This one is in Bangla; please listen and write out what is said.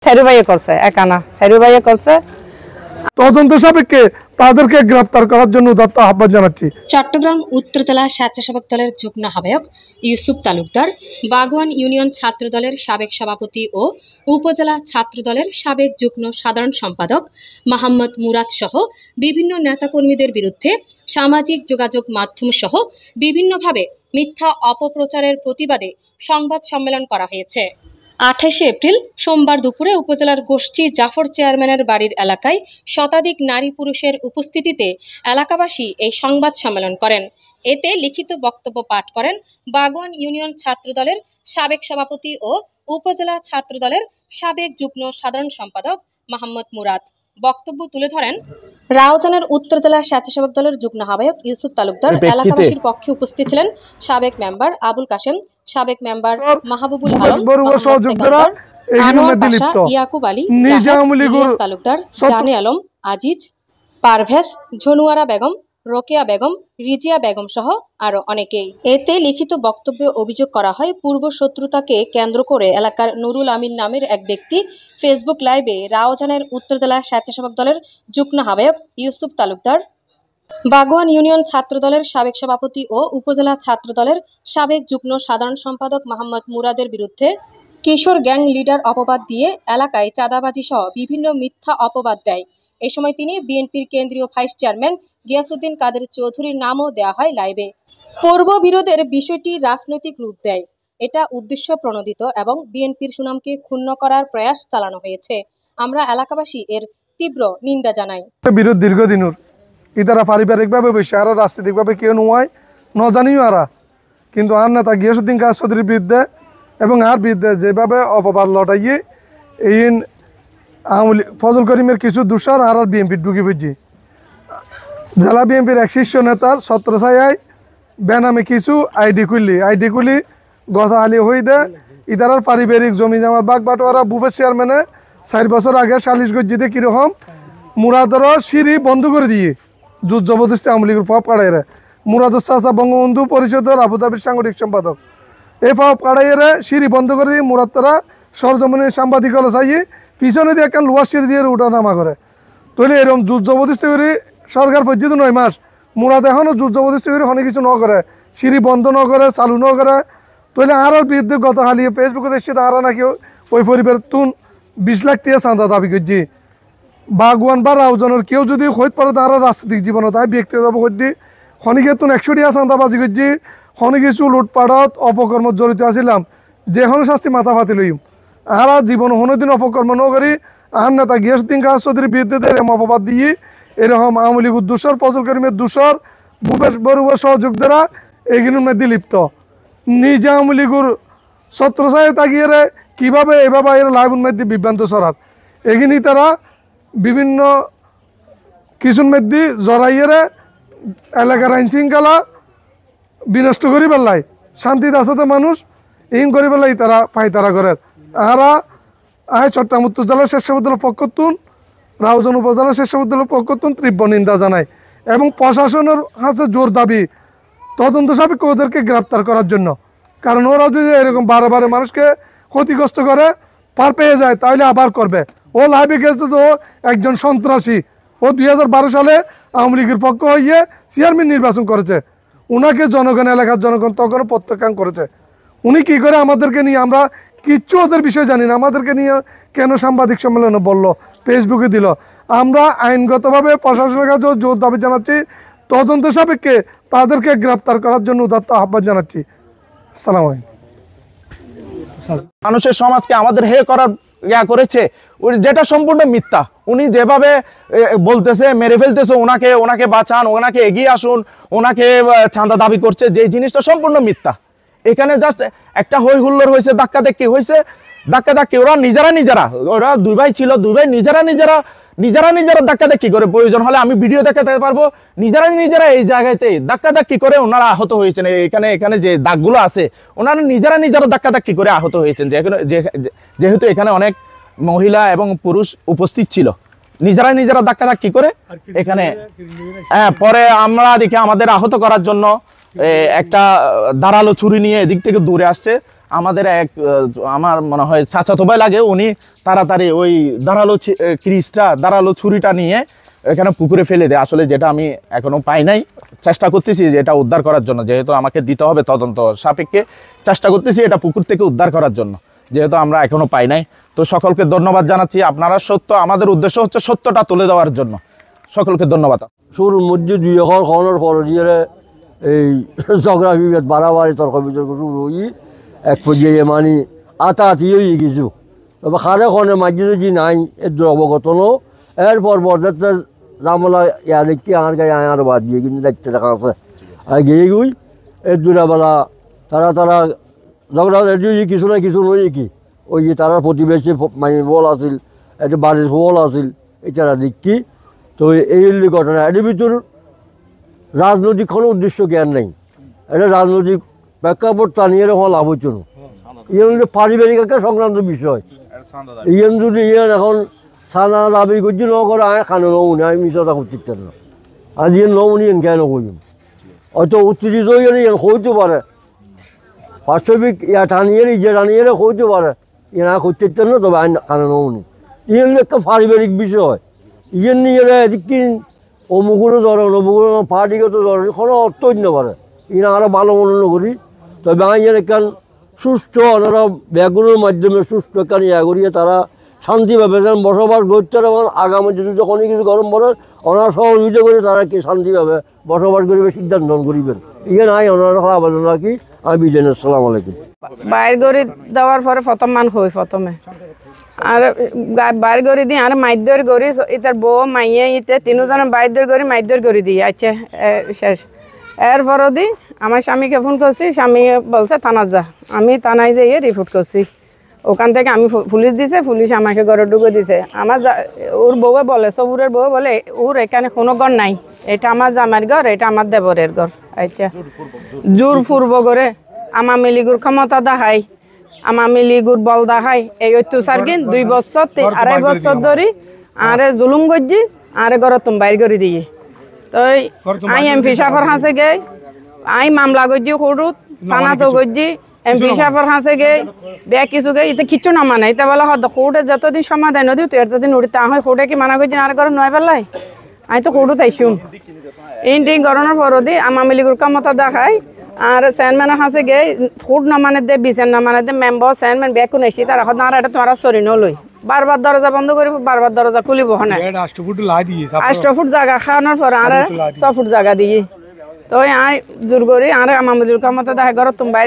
চারু ভাইয়ে করছে, একানা চারু ভাইয়ে করছে। তদন্ত সাপেক্ষে তাদেরকে গ্রেফতার করার জন্য উদাত্ত আহ্বান জানাচ্ছি। চট্টগ্রাম উত্তর জেলা স্বেচ্ছাসেবক দলের যুগ্ম আহ্বায়ক ইউসুফ তালুকদার, বাগওয়ান ইউনিয়ন ছাত্র দলের সাবেক সভাপতি ও উপজেলা ছাত্র দলের সাবেক যুগ্ম সাধারণ সম্পাদক মোহাম্মদ মুরাদ সহ বিভিন্ন নেতাকর্মীদের বিরুদ্ধে সামাজিক যোগাযোগ মাধ্যম সহ বিভিন্নভাবে মিথ্যা অপপ্রচারের প্রতিবাদে সংবাদ সম্মেলন করা হয়েছে। 28 এপ্রিল সোমবার দুপুরে উপজেলার গোষ্ঠী জাফর চেয়ারম্যানের বাড়ির এলাকায় শতাধিক নারী পুরুষের উপস্থিতিতে এলাকাবাসী এই সংবাদ সম্মেলন করেন। এতে লিখিত বক্তব্য পাঠ করেন বাগওয়ান ইউনিয়ন ছাত্র দলের সাবেক সভাপতি ও উপজেলা ছাত্র দলের সাবেক যুগ্ম সাধারণ সম্পাদক মোহাম্মদ মুরাদ। বক্তব্য তুলে ধরেন রাউজানের উত্তর জেলা স্বেচ্ছাসেবক দলের যুগ্ম আহ্বায়ক ইউসুফ তালুকদার। এলাকাবাসীর পক্ষে উপস্থিত ছিলেন সাবেক মেম্বার আবুল কাশেম, সাবেক মেম্বার মাহবুবুল আলম, আনোয়ার পাশা, ইয়াকুব আলী, ইলিয়াস তালুকদার, জানে আলম, আজিজ, পারভেজ, ঝনুয়ারা বেগম, রোকেয়া বেগম, রিজিয়া বেগম সহ আরো অনেকেই। এতে লিখিত বক্তব্যে অভিযোগ করা হয় পূর্ব শত্রুতাকে কেন্দ্র করে এলাকার নুরুল আমিন নামের এক ব্যক্তি ফেসবুক লাইভে রাউজানের উত্তর জেলা স্বেচ্ছাসেবক দলের যুগ্ম আহ্বায়ক ইউসুফ তালুকদার, বাগওয়ান ইউনিয়ন ছাত্র দলের সাবেক সভাপতি ও উপজেলা ছাত্র দলের সাবেক যুগ্ম সাধারণ সম্পাদক মোহাম্মদ মুরাদের বিরুদ্ধে কিশোর গ্যাং লিডার অপবাদ দিয়ে এলাকায় চাঁদাবাজি সহ বিভিন্ন মিথ্যা অপবাদ দেয়। এ সময় তিনি বিএনপির কেন্দ্রীয় ভাইস চেয়ারম্যান গিয়াসউদ্দিন কাদের চৌধুরীর নামও দেওয়া হয় লাইভে। পূর্ব বিরোধের বিষয়টি রাজনৈতিক রূপ দেয়, এটা উদ্দেশ্য প্রণোদিত এবং বিএনপির সুনামকে ক্ষুণ্ণ করার প্রয়াস চালানো হয়েছে। আমরা এলাকাবাসী এর তীব্র নিন্দা জানাই। বিরোধ দীর্ঘদিনের ইতারা পারিবারিকভাবে বসে আরো রাজনৈতিকভাবে কেউ নয় নজানিও আরা, কিন্তু আর নেতা গিয়াসউদ্দিন কাদের চৌধুরীর বিরুদ্ধে এবং আর বিরুদ্ধে যেভাবে অপবাদ লটাইয়ে এই ফজল করিমের কিছু দূষণ আর বিএনপির ঢুকে পড়ছি। জেলা বিএনপির এক শীর্ষ নেতার ছত্রছায়ায় বেনামে কিছু আইডি খুললি গছা আলি হয়ে দেয়। ইতারার পারিবারিক জমি জামার বাগ বাটোয়ারা বুফের চেয়ারম্যানে 4 বছর আগে সালিশ গজ্জিতে কীরকম মুরাদর সিঁড়ি বন্ধ করে দিয়ে জোর জবরদস্তি আওয়ামী লীগের ফাপ কাড়াইরে মুরাদর চাচা বঙ্গবন্ধু পরিষদের আবুধাবির সাংগঠনিক সম্পাদক এই ফাপ কাড়াইরে সিঁড়ি বন্ধ করে দিয়ে মুরাদ তারা সরজমিনের সাংবাদিক হলো চাইয়ে পিছনে দিয়ে একটা লোহার সিঁড়ি দিয়ে উঠা নামা করে। তাহলে এরকম জোর জবরদস্তি করে সরকার পর্যন্ত 9 মাস মুরাদ এখনও জোর জবরদস্তি করে অনেক কিছু ন করে, সিঁড়ি বন্ধ ন করে, চালু ন করে। তাহলে আরও বিরুদ্ধে গত হালিয়ে ফেসবুকে দেখছি তারা নাকি ওই পরিবার তুন 20 লাখ টাকা চাঁদা দাবি করছি। বাগওয়ান বা রাউজানের কেউ যদি হইত পারে তারা রাজনৈতিক জীবনে তাই ব্যক্তিগত হইত দি খনিকে তুন 100 টাকা চাঁদাবাজি করছি, খনি কিছু লুটপাটত অপকর্ম জড়িত আছিলাম, যেখানে শাস্তি মাথা ফাতি লইম। আর জীবন কোনোদিন অপকর্ম ন করি আর নেতা গিয়াসউদ্দিন কাদের চৌধুরীর বিরুদ্ধে এরকম অপবাদ দিয়ে এরকম আওয়ামী লীগ দূষর, ফজল করিমের দূষর, ভূপেশ বড়ুয়ার সহযোগীরা এগুলোর মধ্যে লিপ্ত। নিজে আওয়ামী লীগের ছত্রছায়া তাকিয়ে কীভাবে এভাবে এর লাইভের মধ্যে বিভ্রান্ত ছড়াত এগিনি তারা বিভিন্ন কিছুর মধ্যে জড়াইয়ে এলাকার আইন শৃঙ্খলা বিনষ্ট করি পেলাই, শান্তিতে আসতে মানুষ ইন করি পেলাই তারা পায়তারা করে। আরা চট্টগ্রাম উত্তর জেলা স্বেচ্ছাসেবক দলের পক্ষতুন রাউজান উপজেলা স্বেচ্ছাসেবক দলের পক্ষতুন তীব্র নিন্দা জানায় এবং প্রশাসনের কাছে জোর দাবি তদন্ত সাপেক্ষ ওদেরকে গ্রেপ্তার করার জন্য। কারণ ওরা যদি এরকম বারে বারে মানুষকে ক্ষতিগ্রস্ত করে পার পেয়ে যায় তাহলে আবার করবে। ও লাইভে গেছে যে ও একজন সন্ত্রাসী, ও 2012 সালে আওয়ামী লীগের পক্ষ হয়ে চেয়ারম্যান নির্বাচন করেছে, ওনাকে জনগণ এলাকার জনগণ তখনও প্রত্যাখ্যান করেছে। উনি কি করে আমাদেরকে নিয়ে, আমরা কিচ্ছু ওদের বিষয় জানি না, আমাদেরকে নিয়ে কেন সাংবাদিক সম্মেলনে বললো, ফেসবুকে দিল। আমরা আইনগতভাবে প্রশাসনের কাছে জোর দাবি জানাচ্ছি, তদন্ত সাপেক্ষে তাদেরকে গ্রেপ্তার করার জন্য উদাত্ত আহ্বান জানাচ্ছি। আসসালামু আলাইকুম। মানুষের সমাজকে আমাদের হে করার করেছে যেটা সম্পূর্ণ মিথ্যা। উনি যেভাবে বলতেছে মেরে ফেলতেছে, ওনাকে বাঁচান, ওনাকে এগিয়ে আসুন, ওনাকে চাঁদা দাবি করছে, যে জিনিসটা সম্পূর্ণ মিথ্যা। এখানে জাস্ট একটা হই হুল্লোড় হয়েছে, ধাক্কাধাক্কি হয়েছে, ওরা ওরা 2 ভাই ছিল, 2 ভাই নিজেরা ধাক্কাধাক্কি করে, প্রয়োজন হলে আমি ভিডিও দেখাতে পারবো, নিজেরা এই জায়গাতে ধাক্কাধাক্কি করে ওনারা আহত হয়েছেন। এখানে যে দাগগুলো আছে ওনারা নিজেরা ধাক্কাধাক্কি করে আহত হয়েছেন। যেহেতু এখানে অনেক মহিলা এবং পুরুষ উপস্থিত ছিল, নিজেরা ধাক্কাধাক্কি করে এখানে পরে আমরা দেখি আমাদের আহত করার জন্য একটা ধারালো ছুরি নিয়ে এদিক থেকে দূরে আসছে। আমাদের এক আমার মনে হয় চাচাতো ভাই লাগে, উনি তাড়াতাড়ি ওই ধারালো ছুরিটা নিয়ে এখানে পুকুরে ফেলে দেয়। আসলে যেটা আমি এখনো পাই নাই, চেষ্টা করতেছি যে এটা উদ্ধার করার জন্য, যেহেতু আমাকে দিতে হবে তদন্ত সাপেক্ষে, চেষ্টা করতেছি এটা পুকুর থেকে উদ্ধার করার জন্য, যেহেতু আমরা এখনো পাই নাই। তো সকলকে ধন্যবাদ জানাচ্ছি। আপনারা আমাদের উদ্দেশ্য হচ্ছে সত্যটা তুলে দেওয়ার জন্য। সকলকে ধন্যবাদ। শুরুর মধ্যে দুই এখন খাওয়ানোর পর দিয়ে এই ঝগড়া বিভেদ বাড়াবাড়ি তর্ক বিতর্ক শুরু হই, এক পর্যায়ে মানে আতাহাতি হয়ে কিছু, তবে খারে খনে মাঝে যদি নাই এর অবগত নো, এরপর বরযাত্রার জামলা ইয়া দেখি আমার গায়ে আয়ার বাদ দিয়ে কিন্তু দেখতে দেখা আছে আর গিয়ে গুই এর দুরাবেলা তারা ঝগড়া কিছু না কিছু নই কি ওই যে তারা প্রতিবেশী মানে বল আছিল, একটা বাড়ির বল আছিল, এছাড়া দেখি। তো এই ঘটনা এর ভিতর রাজনৈতিক কোনো উদ্দেশ্য জ্ঞান নেই, এটা রাজনৈতিক প্রেক্ষাপট টানিয়ে হওয়া লাভ হচ্ছে না। ইয়ে পারিবারিক একটা সংক্রান্ত বিষয়, ইয়ে যদি এখন সানা দাবি করছি ন করে আয় খানো নমুনি, আমি মিশটা করতে না আর ইয়ে নমুনি কেন করিম হয়তো উত্তেজিত হয়ে হইতে পারে, বাস্তবিক ইয়া টানিয়ে যে টানিয়ে হইতে পারে ইয়ে না করতে না, তবে আইন খানো নমুনি ইয়ে একটা পারিবারিক বিষয়। ইয়ে নিয়ে এদিকে অমুকুরও ধরেন অমুকুর পার্টিগত ধরেন কোনো অর্থই না পারে, ইয়ে আরও ভালো মনে করি। তবে আইনের একখান সুস্থ ওনারা ব্যাগুলোর মাধ্যমে সুস্থ একখান ইয়া করিয়ে তারা শান্তিভাবে যেন বসবাস করতে এবং আগামী দিনে যখনই কিছু গরম পড়ে ওনারা সহযোগিতা করে তারা কি শান্তিভাবে বসবাস করিবে সিদ্ধান্ত করিবেন। ইয়ে নাই ওনারা আবেদন রাখি। আমি বিজয়, আসসালামু আলাইকুম। বাইর করে দেওয়ার পরে প্রথম মান হই প্রথমে আর বাইর করে দিই আর মাইদ্যর করি ইতার বউ মাইয়ে ইতে তিনজনের বাইদ্যর করি মাইদ্যর করে দিই। আচ্ছা শেষ এরপরও দিই আমার স্বামীকে ফোন করছি, স্বামী বলছে থানা যা, আমি থানায় যেয়ে রিপোর্ট করছি। ওখান থেকে আমি পুলিশ দিছে, পুলিশ আমাকে ঘরে ঢুকে দিছে। আমার ওর বউয়ে বলে, সবুরের বউ বলে ওর এখানে কোনো ঘর নাই, এটা আমার জামার ঘর, এটা আমার দেবরের ঘর। আচ্ছা জোর পূর্ব করে আমার মিলিগুর ক্ষমতা দেখাই, আমার মিলিগুর বল দেখাই, এই অত্যাচার কিন 2 বছর 2.5 বছর ধরে আরে জুলুম করছি, আরে ঘর তুমি বাইর করে দিয়ে। তো আই এমপি সাফার হাসে গে আই মামলা করছি সরু থানা তো করছি, এমপি সাফার হাসে গে বেয়া কিছু গে ইতে কিচ্ছু না মানে এটা বলা হতো সৌটে যতদিন সমাধান নদী তুই এতদিন উড়ি তা হয় সৌটে কি মানা করছি আর ঘর নয় পেলাই আমি তো সরু তাইছুম ইন্টিং গরমের পর দি আমার মিলিগুর ক্ষমতা দেখাই আর চেয়ারম্যানের হাসে গে ফুড না মানে দে বিচার না মানে দে মেম্বার চেয়ারম্যান বেকুন এসি তার এখন আর এটা তোমার সরি নলই বারবার দরজা বন্ধ করিব, বারবার দরজা খুলিব হনে 8 ফুট জায়গা খাওয়ানোর পর আর 6 ফুট জায়গা দিয়ে। তো আই জোর করি আর আমার মিলিগুর ক্ষমতা দেখাই ঘর তুমি বাইরে